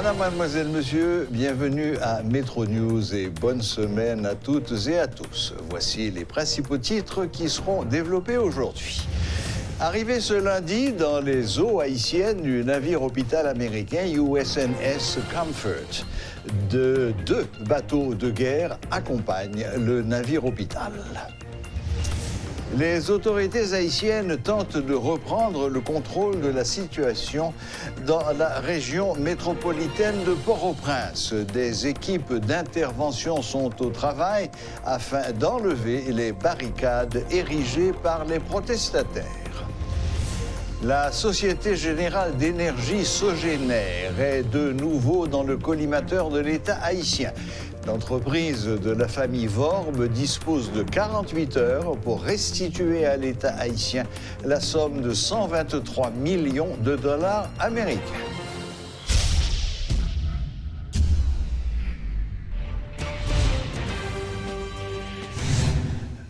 Madame, mademoiselle, monsieur, bienvenue à Métro News et bonne semaine à toutes et à tous. Voici les principaux titres qui seront développés aujourd'hui. Arrivé ce lundi dans les eaux haïtiennes du navire hôpital américain USNS Comfort. Deux bateaux de guerre accompagnent le navire hôpital. Les autorités haïtiennes tentent de reprendre le contrôle de la situation dans la région métropolitaine de Port-au-Prince. Des équipes d'intervention sont au travail afin d'enlever les barricades érigées par les protestataires. La Société Générale d'Énergie Sogénère est de nouveau dans le collimateur de l'État haïtien. L'entreprise de la famille Vorbe dispose de 48 heures pour restituer à l'État haïtien la somme de 123 millions de dollars américains.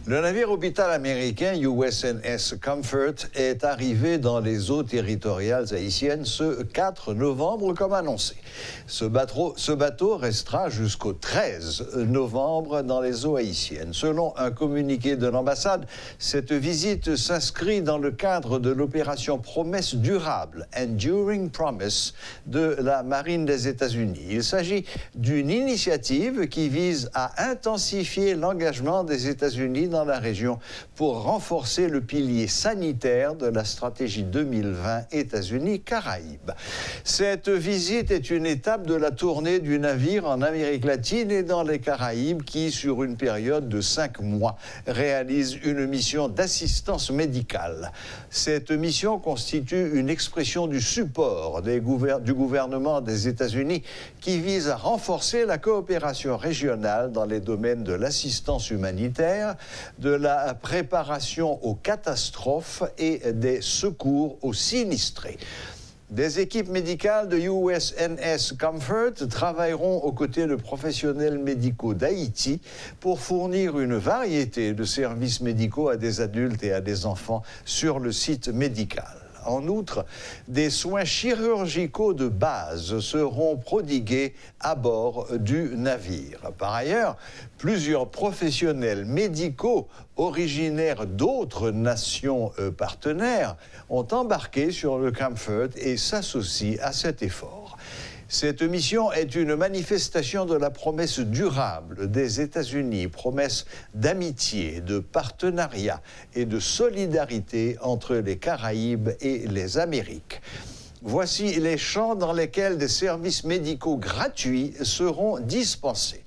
Le navire hôpital américain USNS Comfort est arrivé dans les eaux territoriales haïtiennes ce 4 novembre comme annoncé. Ce bateau restera jusqu'au 13 novembre dans les eaux haïtiennes. Selon un communiqué de l'ambassade, cette visite s'inscrit dans le cadre de l'opération Promesse durable, Enduring Promise, de la Marine des États-Unis. Il s'agit d'une initiative qui vise à intensifier l'engagement des États-Unis dans la région pour renforcer le pilier sanitaire de la stratégie 2020 États-Unis-Caraïbes. Cette visite est une étape de la tournée du navire en Amérique latine et dans les Caraïbes qui, sur une période de 5 mois, réalise une mission d'assistance médicale. Cette mission constitue une expression du support du gouvernement des États-Unis qui vise à renforcer la coopération régionale dans les domaines de l'assistance humanitaire, de la préparation aux catastrophes et des secours aux sinistrés. Des équipes médicales de USNS Comfort travailleront aux côtés de professionnels médicaux d'Haïti pour fournir une variété de services médicaux à des adultes et à des enfants sur le site médical. En outre, des soins chirurgicaux de base seront prodigués à bord du navire. Par ailleurs, plusieurs professionnels médicaux originaires d'autres nations partenaires ont embarqué sur le Comfort et s'associent à cet effort. Cette mission est une manifestation de la promesse durable des États-Unis, promesse d'amitié, de partenariat et de solidarité entre les Caraïbes et les Amériques. Voici les champs dans lesquels des services médicaux gratuits seront dispensés.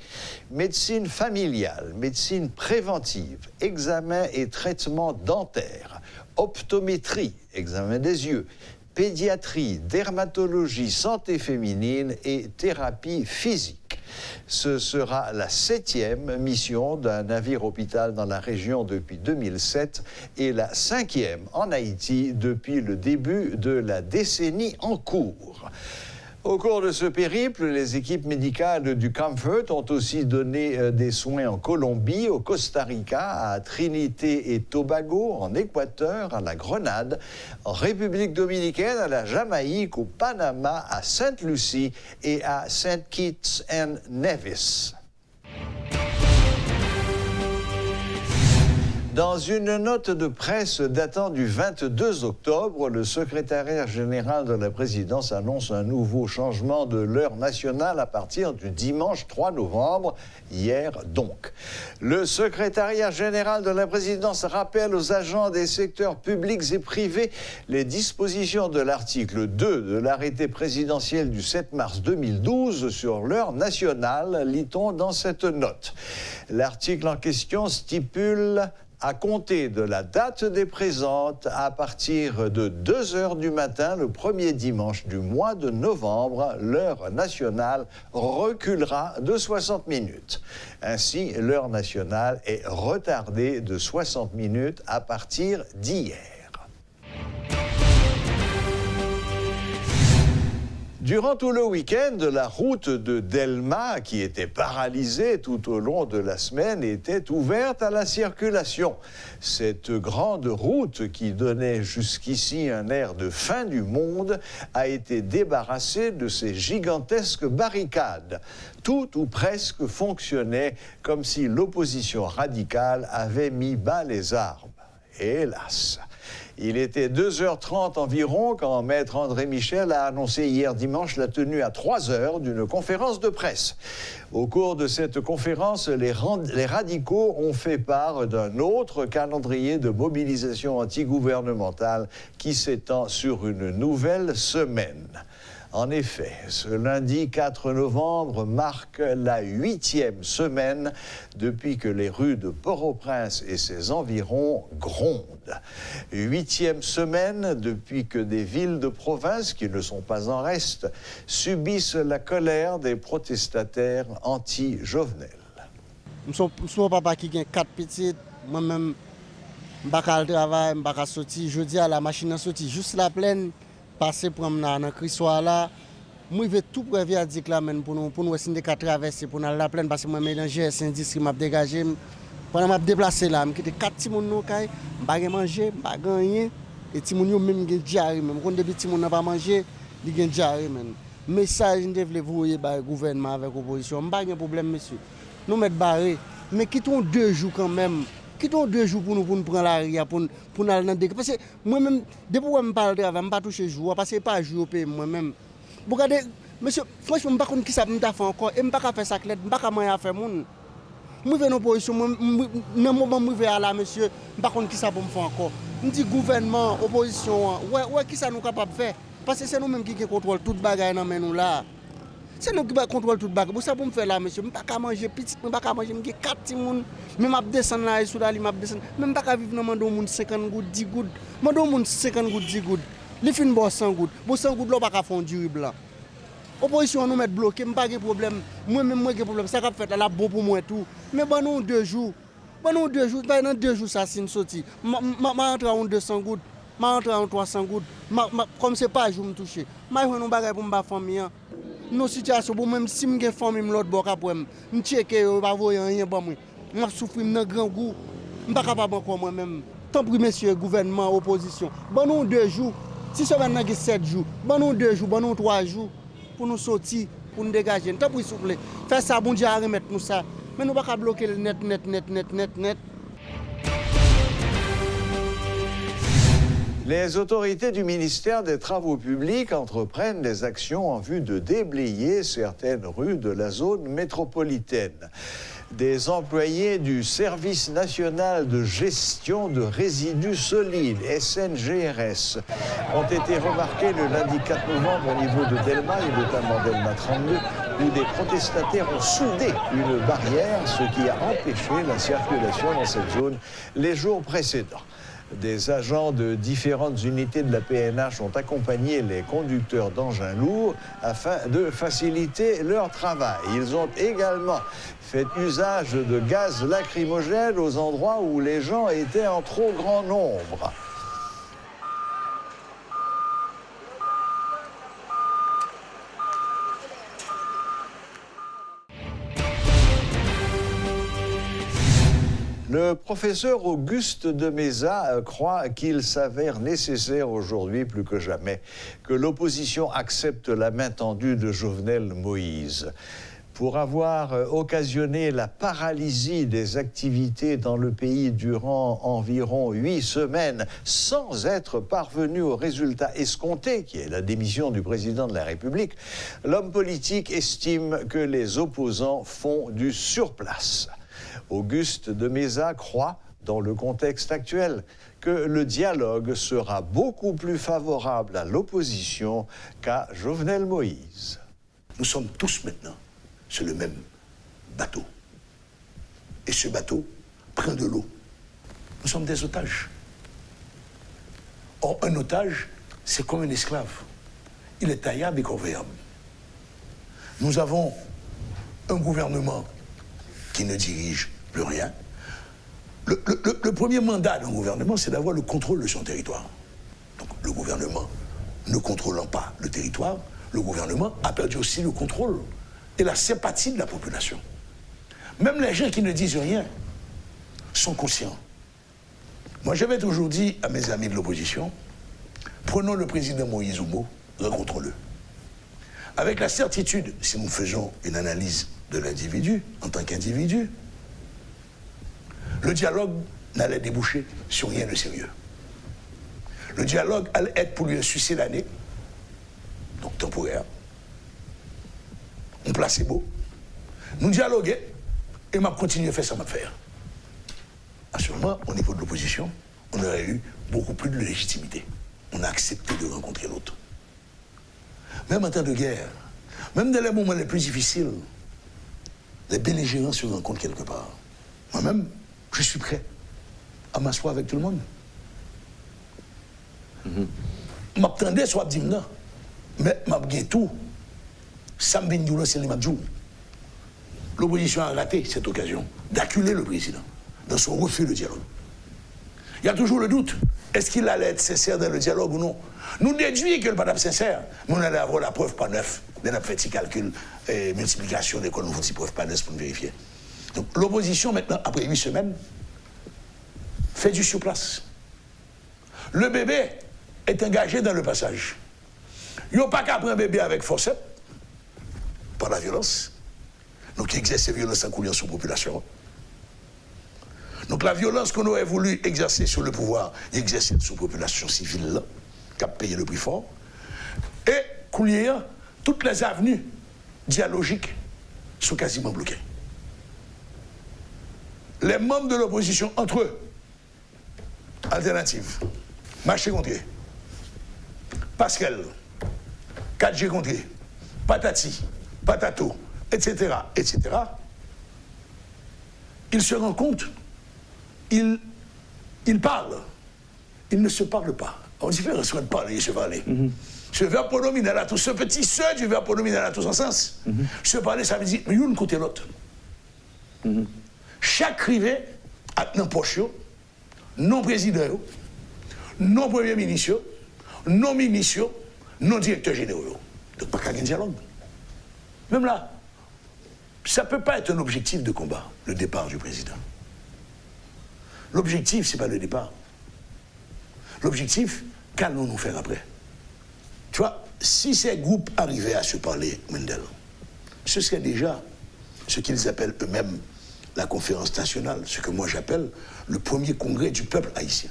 Médecine familiale, médecine préventive, examen et traitement dentaire, optométrie, examen des yeux, pédiatrie, dermatologie, santé féminine et thérapie physique. Ce sera la 7e mission d'un navire-hôpital dans la région depuis 2007 et la 5e en Haïti depuis le début de la décennie en cours. Au cours de ce périple, les équipes médicales du Comfort ont aussi donné des soins en Colombie, au Costa Rica, à Trinité et Tobago, en Équateur, à la Grenade, en République dominicaine, à la Jamaïque, au Panama, à Sainte-Lucie et à Saint Kitts and Nevis. Dans une note de presse datant du 22 octobre, le secrétariat général de la présidence annonce un nouveau changement de l'heure nationale à partir du dimanche 3 novembre, hier donc. Le secrétariat général de la présidence rappelle aux agents des secteurs publics et privés les dispositions de l'article 2 de l'arrêté présidentiel du 7 mars 2012 sur l'heure nationale, lit-on dans cette note. L'article en question stipule: à compter de la date des présentes, à partir de 2 heures du matin, le premier dimanche du mois de novembre, l'heure nationale reculera de 60 minutes. Ainsi, l'heure nationale est retardée de 60 minutes à partir d'hier. Durant tout le week-end, la route de Delma, qui était paralysée tout au long de la semaine, était ouverte à la circulation. Cette grande route qui donnait jusqu'ici un air de fin du monde a été débarrassée de ces gigantesques barricades. Tout ou presque fonctionnait comme si l'opposition radicale avait mis bas les armes. Hélas! Il était 2h30 environ quand Maître André Michel a annoncé hier dimanche la tenue à 3h d'une conférence de presse. Au cours de cette conférence, les radicaux ont fait part d'un autre calendrier de mobilisation antigouvernementale qui s'étend sur une nouvelle semaine. En effet, ce lundi 4 novembre marque la 8e semaine depuis que les rues de Port-au-Prince et ses environs grondent. 8e semaine depuis que des villes de province, qui ne sont pas en reste, subissent la colère des protestataires anti-Jovenel. Mon papa qui a 4 petites, moi-même, je ne vais travailler, je ne vais sortir. Je dis à la machine à sortir, juste la plaine. Passer promener dans le crissoir là, moi je vais tout prévoir à dire là pour nous essayer de traverser pour aller la plaine parce que moi mélanger syndicat m'a dégagé pendant m'a déplacer là, me quitter 4 petits moun nou kay, pas manger, pas gagner et petits moun yo même gen diarrhée même quand depuis petits moun n'a pas manger, il gen diarrhée même. Message nous devons voyer par gouvernement avec opposition, pas de problème monsieur. Nous mettre barré, mais quittons 2 jours quand même. Quittons 2 jours pour nous prendre la ria, pour nous aller dans le. Parce que moi-même, depuis que je parle de travail, je ne pas toucher jour, parce que pas jour payer moi-même. Vous regardez, monsieur, franchement, je ne sais pas qui ça me fait encore, et je ne peux pas faire ça, je ne peux pas faire moun. Je vais en opposition, dans le moment où je vais là, monsieur, je ne sais pas qui ça me fait encore. Je dis gouvernement, opposition, ouais, qui ça nous capable de faire? Parce que c'est nous-mêmes qui contrôlons toute bagaille dans nous là. C'est nous qui contrôlons toute bagaille. Pour ça, pour me faire là, monsieur, je ne peux pas manger petit, je ne peux pas manger, je 4 petits moun. Même je descends là, je descends. Même pas vivre dans le monde 50 gouttes, 10 gouttes. Je monde 50 gouttes, 10 gouttes. Les fins de 100 gouttes. 100 gouttes, là, pas faire du riz blanc. Opposition nous met bloqué, je n'ai pas de problème. Moi-même, j'ai problème. Ça va faire là, bon pour moi tout. Mais bon, nous, 2 jours. Bon, 2 jours, dans 2 jours, ça, c'est une sortie. Je rentre en 200 gouttes. Je rentre en 300 gouttes. Comme ce n'est pas, je me touche. Je vais faire un bagage pour ma famille. Nos situations, même si je suis famille, l'autre bord après, je check, je ne vais pas rien pour moi. Je souffre dans grand goût. Je ne suis pas capable encore moi-même. Tant pis, monsieur, gouvernement, opposition. Bon, nous 2 jours. Si ce n'est pas 7 jours, bon, nous 2 jours, bon, nous 3 jours pour nous sortir, pour nous dégager. Tant pis, s'il vous plaît. Faire ça, bon Dieu, à remettre nous ça. Mais nous ne pouvons pas bloquer le net. Les autorités du ministère des Travaux publics entreprennent des actions en vue de déblayer certaines rues de la zone métropolitaine. Des employés du Service national de gestion de résidus solides, SNGRS, ont été remarqués le lundi 4 novembre au niveau de Delma, et notamment Delma 32, où des protestataires ont soudé une barrière, ce qui a empêché la circulation dans cette zone les jours précédents. Des agents de différentes unités de la PNH ont accompagné les conducteurs d'engins lourds afin de faciliter leur travail. Ils ont également fait usage de gaz lacrymogène aux endroits où les gens étaient en trop grand nombre. Le professeur Auguste de Meza croit qu'il s'avère nécessaire aujourd'hui, plus que jamais, que l'opposition accepte la main tendue de Jovenel Moïse. Pour avoir occasionné la paralysie des activités dans le pays durant environ 8 semaines, sans être parvenu au résultat escompté, qui est la démission du président de la République, l'homme politique estime que les opposants font du surplace. Auguste de Meza croit, dans le contexte actuel, que le dialogue sera beaucoup plus favorable à l'opposition qu'à Jovenel Moïse. Nous sommes tous maintenant sur le même bateau. Et ce bateau prend de l'eau. Nous sommes des otages. Or, un otage, c'est comme un esclave. Il est taillable et convoyable. Nous avons un gouvernement qui ne dirige plus rien. Le premier mandat d'un gouvernement, c'est d'avoir le contrôle de son territoire. Donc le gouvernement, ne contrôlant pas le territoire, le gouvernement a perdu aussi le contrôle et la sympathie de la population. Même les gens qui ne disent rien sont conscients. Moi, j'avais toujours dit à mes amis de l'opposition, prenons le président Moïse Oumo, rencontrons-le. Avec la certitude, si nous faisons une analyse de l'individu en tant qu'individu, le dialogue n'allait déboucher sur rien de sérieux. Le dialogue allait être pour lui un suicide d'année, donc temporaire. On placebo. Nous dialoguons et m'a continué à faire ça, m'a faire. Assurément, au niveau de l'opposition, on aurait eu beaucoup plus de légitimité. On a accepté de rencontrer l'autre. Même en temps de guerre, même dans les moments les plus difficiles, les belligérants se rencontrent quelque part. Moi-même, je suis prêt à m'asseoir avec tout le monde. M'attendais soit dit non, mais m'a gagné tout. Sam Ben Dioula, c'est le Mabdjou. L'opposition a raté cette occasion d'acculer le président dans son refus de dialogue. Il y a toujours le doute. Est-ce qu'il allait être sincère dans le dialogue ou non? Nous déduisons qu'il n'est pas sincère, mais on allait avoir la preuve par neuf. On a fait des calculs et multiplication des nous faut preuve par neuf pour nous vérifier. Donc l'opposition, maintenant, après 8 semaines, fait du sur place. Le bébé est engagé dans le passage. Il n'y a pas qu'à prendre un bébé avec force, par la violence. Donc, il exerce violence en coulant sur la population. Donc, la violence qu'on aurait voulu exercer sur le pouvoir, il exerce sur la population civile, là, qui a payé le prix fort. Et, coulier, toutes les avenues dialogiques sont quasiment bloquées. Les membres de l'opposition, entre eux, alternative, marché contré, Pascal, 4G contré, patati, patato, etc., etc., ils se rendent compte, ils parlent, ils ne se parlent pas. On différence de parler et se parler. Ce verbe pronominal à tous, ce petit se du verbe pronominal à tous en sens, se parler, ça veut dire l'une côté l'autre. Chaque rivet a un poche, non président, non premier ministre, non ministre, non directeur général. Donc pas qu'à un dialogue. Même là, ça ne peut pas être un objectif de combat, le départ du président. L'objectif, ce n'est pas le départ. L'objectif, qu'allons-nous faire après? Tu vois, si ces groupes arrivaient à se parler, Mendel, ce serait déjà ce qu'ils appellent eux-mêmes la conférence nationale, ce que moi j'appelle le premier congrès du peuple haïtien.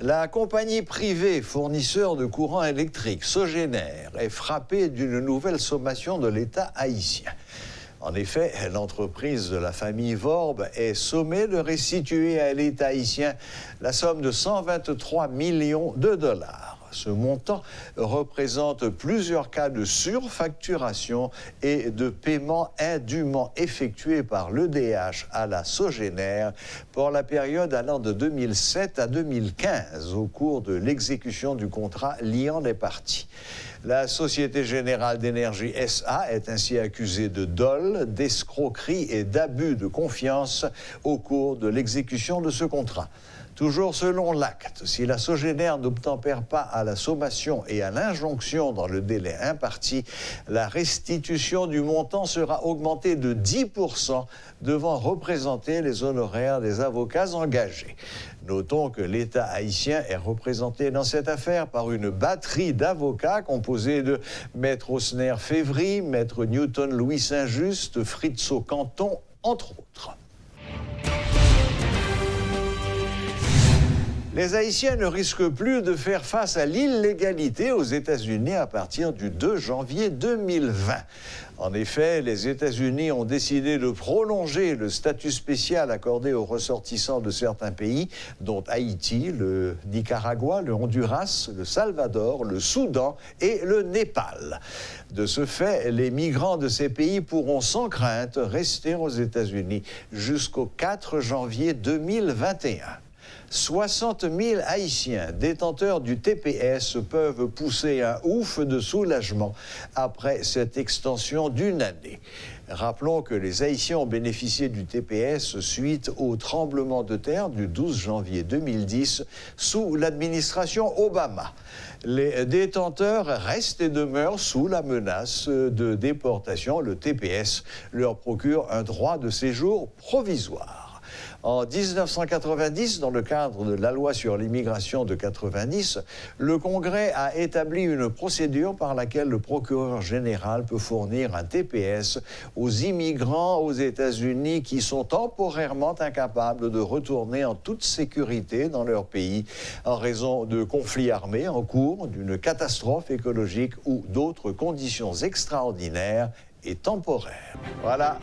La compagnie privée fournisseur de courant électrique, Sogéner, est frappée d'une nouvelle sommation de l'État haïtien. En effet, l'entreprise de la famille Vorbe est sommée de restituer à l'État haïtien la somme de 123 millions de dollars. Ce montant représente plusieurs cas de surfacturation et de paiements indûment effectués par l'EDH à la Sogéner pour la période allant de 2007 à 2015 au cours de l'exécution du contrat liant les parties. La Société Générale d'Énergie SA est ainsi accusée de dol, d'escroquerie et d'abus de confiance au cours de l'exécution de ce contrat. Toujours selon l'acte, si la Sogéner n'obtempère pas à la sommation et à l'injonction dans le délai imparti, la restitution du montant sera augmentée de 10% devant représenter les honoraires des avocats engagés. Notons que l'État haïtien est représenté dans cette affaire par une batterie d'avocats composée de Maître Osner Févry, Maître Newton Louis Saint-Just, Fritzo Canton, entre autres. Les Haïtiens ne risquent plus de faire face à l'illégalité aux États-Unis à partir du 2 janvier 2020. En effet, les États-Unis ont décidé de prolonger le statut spécial accordé aux ressortissants de certains pays, dont Haïti, le Nicaragua, le Honduras, le Salvador, le Soudan et le Népal. De ce fait, les migrants de ces pays pourront sans crainte rester aux États-Unis jusqu'au 4 janvier 2021. 60 000 Haïtiens détenteurs du TPS peuvent pousser un ouf de soulagement après cette extension d'une année. Rappelons que les Haïtiens ont bénéficié du TPS suite au tremblement de terre du 12 janvier 2010 sous l'administration Obama. Les détenteurs restent et demeurent sous la menace de déportation. Le TPS leur procure un droit de séjour provisoire. En 1990, dans le cadre de la loi sur l'immigration de 90, le Congrès a établi une procédure par laquelle le procureur général peut fournir un TPS aux immigrants aux États-Unis qui sont temporairement incapables de retourner en toute sécurité dans leur pays en raison de conflits armés en cours, d'une catastrophe écologique ou d'autres conditions extraordinaires et temporaire. Voilà,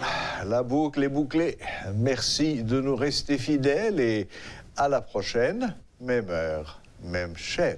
la boucle est bouclée. Merci de nous rester fidèles et à la prochaine, même heure, même chaîne.